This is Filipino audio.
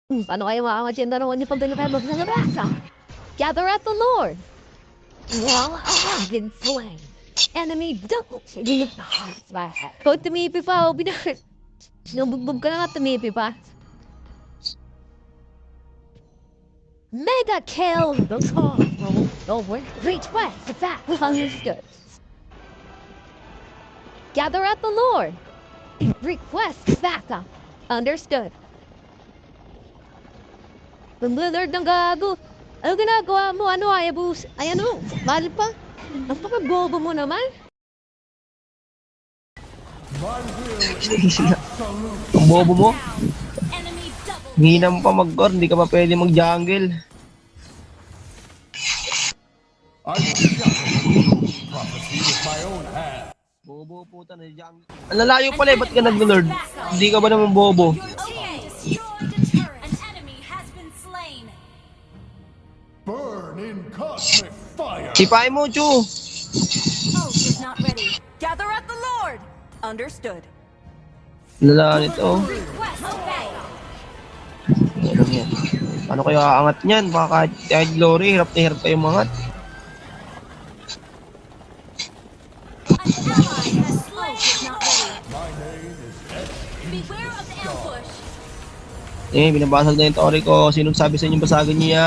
Paano kayo makakagenda naman yung pagdalipay sa nabasa? Gather at the Lord. Well, I have been slain. Enemy double. Hindi na pa. Kung tumipi pa, o binakit. Nabugbog ka na nga tumipi pa. Mega kill the song. Over. Reach west. That understood. Gather at the Lord. Request backup. Understood. Bumblerd ng gago. Ano ginagawa mo? Ano, Ayabus? Ay ano? Mahal pa? Napaka-bobo mo naman. Ang bobo mo. Hina mo pa mag-core, hindi ka pa pwede mag-jungle. Bobo puta na jungle. Ang lalayo pala eh, ba't ka nag-lord? Hindi ka ba naman bobo? Burn in cosmic fire! Sipain mo, Chu! Hope is not ready. Gather at the Lord. Understood. Lala nito. Request obey. Ano yan? Paano kayo aangat niyan? Baka kahit glory, hirap na hirap kayo mangat. An ally has slain. Hope is not ready. Beware of the ambush. Binabasag na yung tori ko. Sinong sabi sa inyo basagin niya?